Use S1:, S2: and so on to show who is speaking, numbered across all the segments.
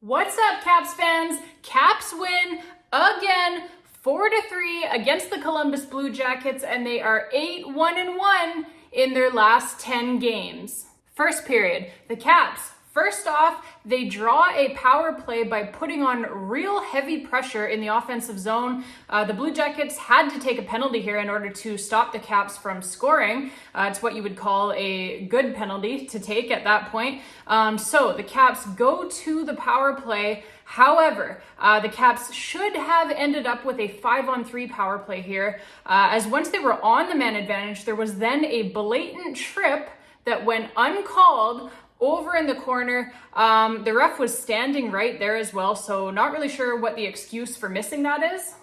S1: What's up, Caps fans? Caps win again, 4-3 against the Columbus Blue Jackets, and they are 8-1-1 in their last 10 games. First period, the Caps, first off, they draw a power play by putting on real heavy pressure in the offensive zone. The Blue Jackets had to take a penalty here in order to stop the Caps from scoring. It's what you would call a good penalty to take at that point. So the Caps go to the power play. However, the Caps should have ended up with a 5-on-3 power play here, as once they were on the man advantage, there was then a blatant trip that went uncalled over in the corner. The ref was standing right there as well, so not really sure what the excuse for missing that is.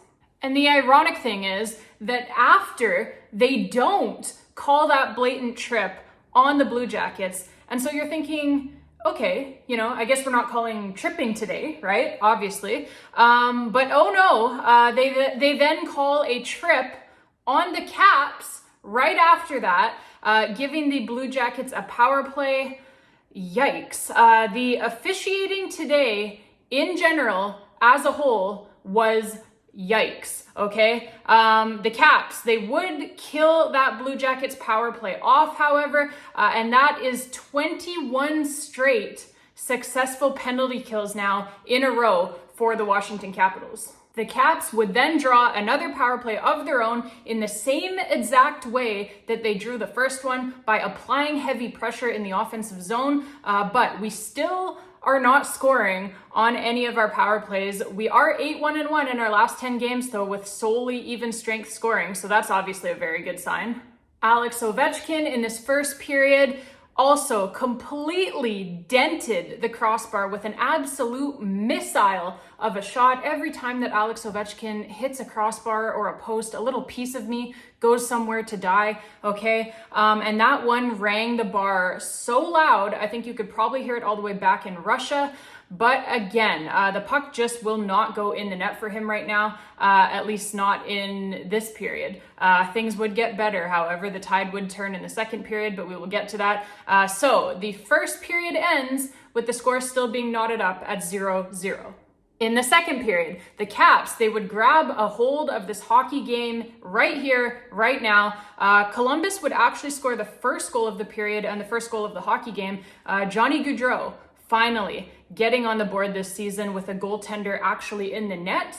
S1: And the ironic thing is that after they don't call that blatant trip on the Blue Jackets, and so you're thinking, okay, I guess we're not calling tripping today, right? Obviously. But oh no, they then call a trip on the Caps right after that, giving the Blue Jackets a power play. Yikes. The officiating today in general as a whole was yikes, okay? The Caps, they would kill that Blue Jackets power play off, however, and that is 21 straight successful penalty kills now in a row for the Washington Capitals. The Caps would then draw another power play of their own in the same exact way that they drew the first one, by applying heavy pressure in the offensive zone, but we still are not scoring on any of our power plays. We are 8-1-1 in our last 10 games, though, with solely even strength scoring, so that's obviously a very good sign. Aliaksei in this first period also completely dented the crossbar with an absolute missile of a shot. Every time that Aliaksei hits a crossbar or a post, a little piece of me goes somewhere to die, okay? And that one rang the bar so loud, I think you could probably hear it all the way back in Russia. But again, the puck just will not go in the net for him right now, at least not in this period. Things would get better, however, the tide would turn in the second period, but we will get to that. So the first period ends with the score still being knotted up at 0-0. In the second period, the Caps, they would grab a hold of this hockey game right here, right now. Columbus would actually score the first goal of the period and the first goal of the hockey game. Johnny Gaudreau finally getting on the board this season with a goaltender actually in the net.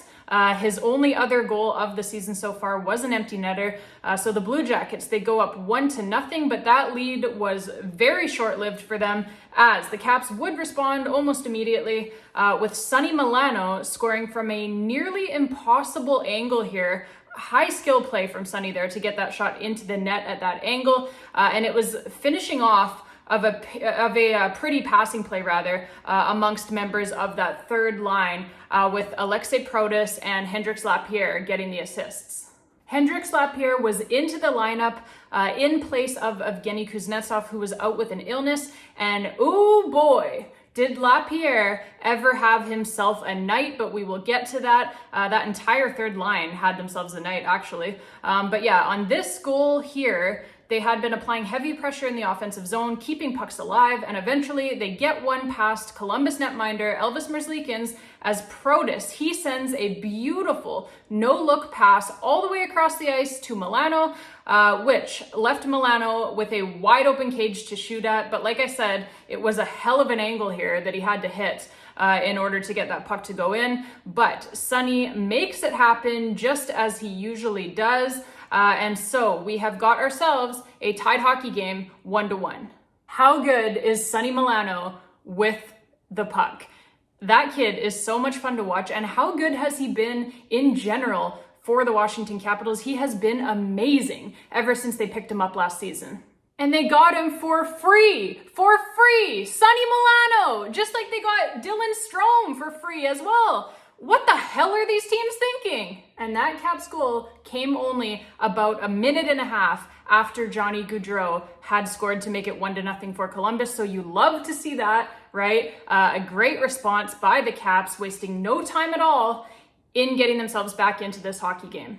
S1: His only other goal of the season so far was an empty netter. So the Blue Jackets, they go up 1-0, but that lead was very short-lived for them, as the Caps would respond almost immediately with Sonny Milano scoring from a nearly impossible angle here. High skill play from Sonny there to get that shot into the net at that angle. And it was finishing off of a pretty passing play, rather, amongst members of that third line, with Aliaksei Protas and Hendrix Lapierre getting the assists. Hendrix Lapierre was into the lineup in place of Evgeny Kuznetsov, who was out with an illness, and oh boy, did Lapierre ever have himself a night, but we will get to that. That entire third line had themselves a night, actually. But yeah, on this goal here, they had been applying heavy pressure in the offensive zone, keeping pucks alive, and eventually they get one past Columbus netminder Elvis Merzlikins as Protas. He sends a beautiful no-look pass all the way across the ice to Milano, which left Milano with a wide-open cage to shoot at. But like I said, it was a hell of an angle here that he had to hit in order to get that puck to go in. But Sonny makes it happen just as he usually does. And so we have got ourselves a tied hockey game 1-1. How good is Sonny Milano with the puck? That kid is so much fun to watch. And how good has he been in general for the Washington Capitals? He has been amazing ever since they picked him up last season. And they got him for free, Sonny Milano, just like they got Dylan Strome for free as well. What the hell are these teams thinking? And that Caps goal came only about a minute and a half after Johnny Gaudreau had scored to make it 1-0 for Columbus. So you love to see that, right? A great response by the Caps, wasting no time at all in getting themselves back into this hockey game.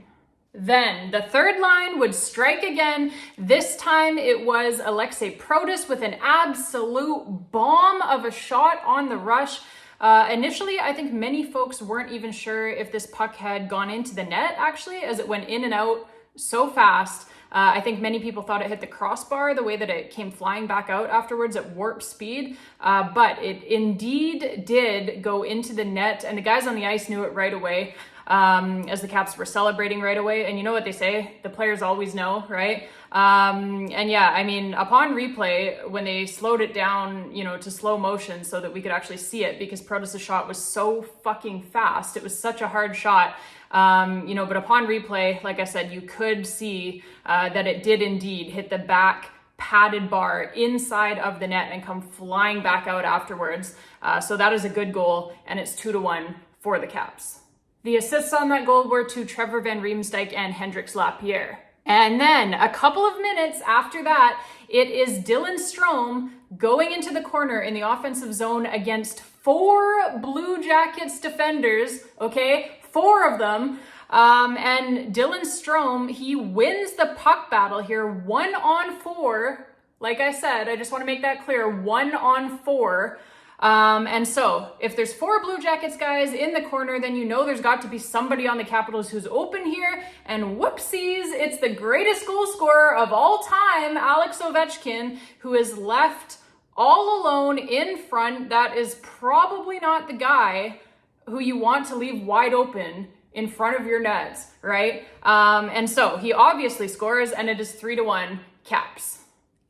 S1: Then the third line would strike again. This time it was Aliaksei Protas with an absolute bomb of a shot on the rush. Initially, I think many folks weren't even sure if this puck had gone into the net, actually, as it went in and out so fast. I think many people thought it hit the crossbar the way that it came flying back out afterwards at warp speed, but it indeed did go into the net, and the guys on the ice knew it right away, as the Caps were celebrating right away. And you know what they say, the players always know, right? And yeah, I mean, upon replay, when they slowed it down, you know, to slow motion so that we could actually see it, because Protas' shot was so fucking fast, it was such a hard shot. You know, but upon replay, like I said, you could see that it did indeed hit the back padded bar inside of the net and come flying back out afterwards. So that is a good goal, and it's 2-1 for the Caps. The assists on that goal were to Trevor Van Riemsdyk and Hendrix Lapierre. And then a couple of minutes after that, it is Dylan Strome going into the corner in the offensive zone against 4 Blue Jackets defenders, okay? 4 of them. And Dylan Strome, he wins the puck battle here, 1-on-4. Like I said, I just want to make that clear, 1-on-4. And so if there's 4 Blue Jackets guys in the corner, then you know there's got to be somebody on the Capitals who's open here. And whoopsies, it's the greatest goal scorer of all time, Alex Ovechkin, who is left all alone in front. That is probably not the guy who you want to leave wide open in front of your nets, right? And so he obviously scores, and it is 3-1 Caps.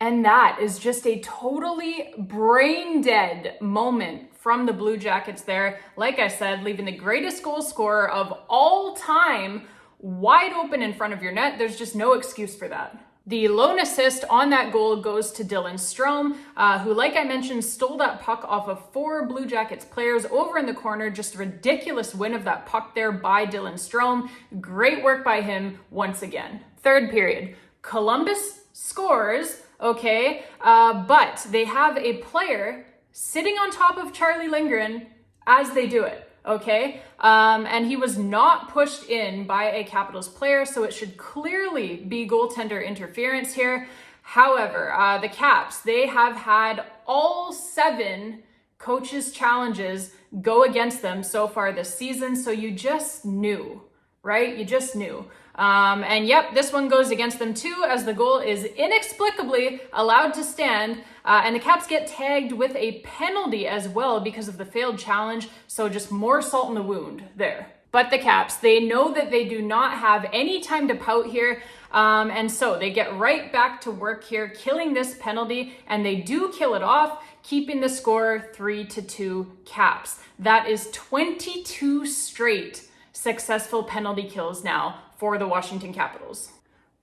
S1: And that is just a totally brain dead moment from the Blue Jackets there. Like I said, leaving the greatest goal scorer of all time wide open in front of your net. There's just no excuse for that. The lone assist on that goal goes to Dylan Strome, who, like I mentioned, stole that puck off of 4 Blue Jackets players over in the corner. Just a ridiculous win of that puck there by Dylan Strome. Great work by him once again. Third period, Columbus scores. Okay, but they have a player sitting on top of Charlie Lindgren as they do it, okay? And he was not pushed in by a Capitals player, so it should clearly be goaltender interference here. However, the Caps, they have had all 7 coaches' challenges go against them so far this season, so you just knew, right? You just knew. And yep, this one goes against them too, as the goal is inexplicably allowed to stand, and the Caps get tagged with a penalty as well because of the failed challenge, so just more salt in the wound there. But the Caps, they know that they do not have any time to pout here, and so they get right back to work here, killing this penalty, and they do kill it off, keeping the score 3-2 Caps. That is 22 straight successful penalty kills now for the Washington Capitals.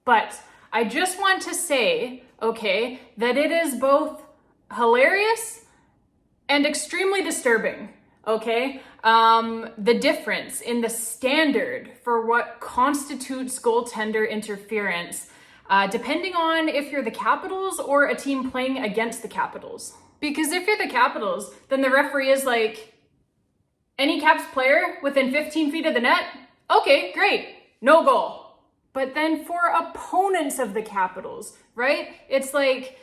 S1: But I just want to say, okay, that it is both hilarious and extremely disturbing, okay? The difference in the standard for what constitutes goaltender interference, depending on if you're the Capitals or a team playing against the Capitals. Because if you're the Capitals, then the referee is like, any Caps player within 15 feet of the net? Okay, great. No goal. But then for opponents of the Capitals, right? It's like,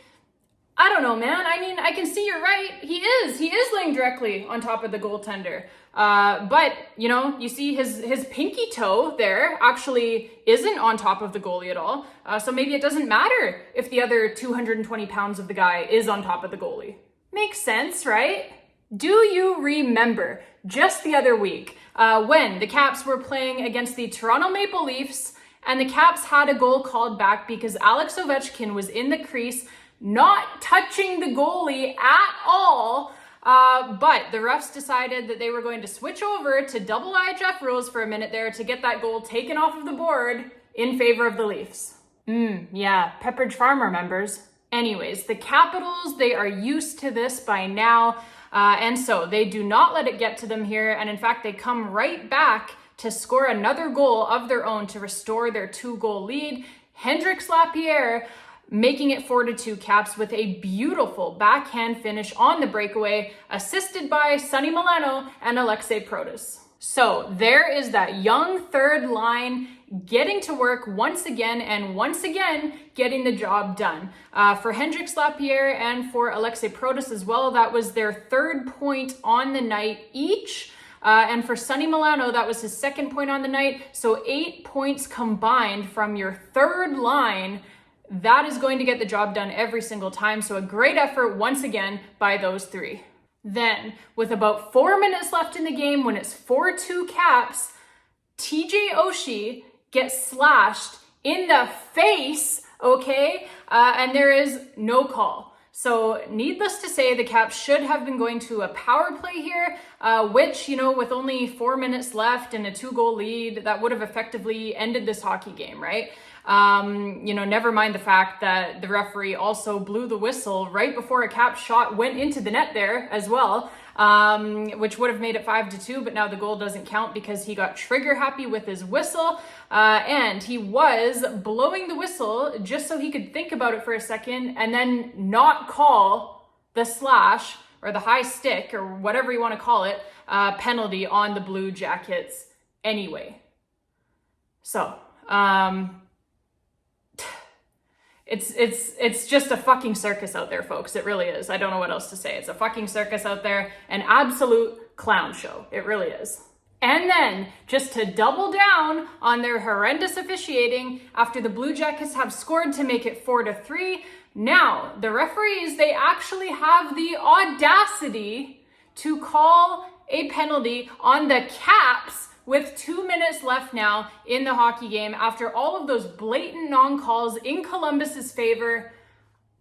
S1: I don't know, man. I mean, I can see you're right. He is laying directly on top of the goaltender. But, you know, you see his pinky toe there actually isn't on top of the goalie at all. So maybe it doesn't matter if the other 220 pounds of the guy is on top of the goalie. Makes sense, right? Do you remember just the other week when the Caps were playing against the Toronto Maple Leafs and the Caps had a goal called back because Alex Ovechkin was in the crease, not touching the goalie at all, but the refs decided that they were going to switch over to double IHF rules for a minute there to get that goal taken off of the board in favor of the Leafs. Yeah, Pepperidge Farm remembers. Anyways, the Capitals, they are used to this by now. And so they do not let it get to them here. And in fact, they come right back to score another goal of their own to restore their 2-goal lead. Hendrix Lapierre making it 4-2 Caps with a beautiful backhand finish on the breakaway, assisted by Sonny Milano and Aliaksei Protas. So there is that young third line getting to work once again and once again getting the job done. For Hendrix Lapierre and for Aliaksei Protas as well, that was their 3rd point on the night each. And for Sonny Milano, that was his 2nd point on the night. So 8 points combined from your 3rd line. That is going to get the job done every single time. So a great effort once again by those 3. Then, with about 4 minutes left in the game, when it's 4-2 Caps, TJ Oshie gets slashed in the face, okay? And there is no call. So needless to say, the Caps should have been going to a power play here, which, with only 4 minutes left and a 2-goal lead, that would have effectively ended this hockey game, right? Never mind the fact that the referee also blew the whistle right before a Cap shot went into the net there as well, which would have made it 5-2, but now the goal doesn't count because he got trigger happy with his whistle, and he was blowing the whistle just so he could think about it for a second and then not call the slash or the high stick or whatever you want to call it, penalty on the Blue Jackets anyway. So, It's just a fucking circus out there, folks. It really is. I don't know what else to say. It's a fucking circus out there, an absolute clown show. It really is. And then, just to double down on their horrendous officiating, after the Blue Jackets have scored to make it 4-3, now the referees, they actually have the audacity to call a penalty on the Caps with 2 minutes left now in the hockey game after all of those blatant non-calls in Columbus's favor.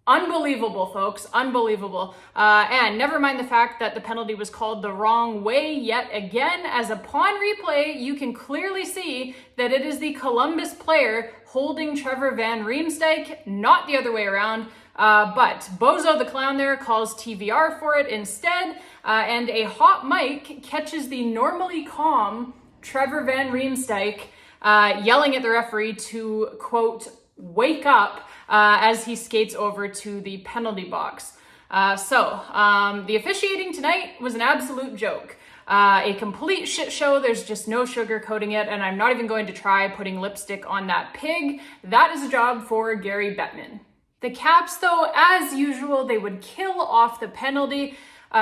S1: Unbelievable, folks. Unbelievable. And never mind the fact that the penalty was called the wrong way yet again, as upon replay, you can clearly see that it is the Columbus player holding Trevor Van Riemsdyk, not the other way around. But Bozo the Clown there calls TVR for it instead, and a hot mic catches the normally calm Trevor Van Riemsdyk yelling at the referee to, quote, wake up as he skates over to the penalty box. So the officiating tonight was an absolute joke. A complete shit show. There's just no sugarcoating it, and I'm not even going to try putting lipstick on that pig. That is a job for Gary Bettman. The Caps, though, as usual, they would kill off the penalty,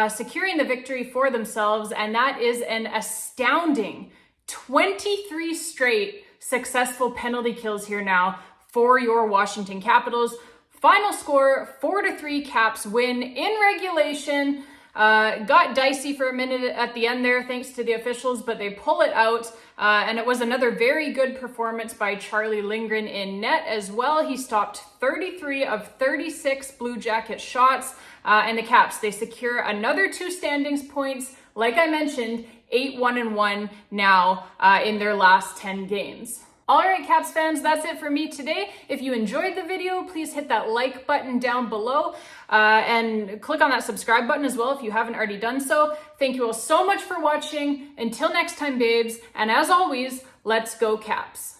S1: securing the victory for themselves, and that is an astounding 23 straight successful penalty kills here now for your Washington Capitals. Final score, 4-3 Caps win in regulation. Got dicey for a minute at the end there thanks to the officials, but they pull it out. And it was another very good performance by Charlie Lindgren in net as well. He stopped 33 of 36 Blue Jacket shots. And the Caps, they secure another 2 standings points. Like I mentioned, 8-1-1 now in their last 10 games. All right, Caps fans, that's it for me today. If you enjoyed the video, please hit that like button down below and click on that subscribe button as well if you haven't already done so. Thank you all so much for watching. Until next time, babes, and as always, let's go Caps.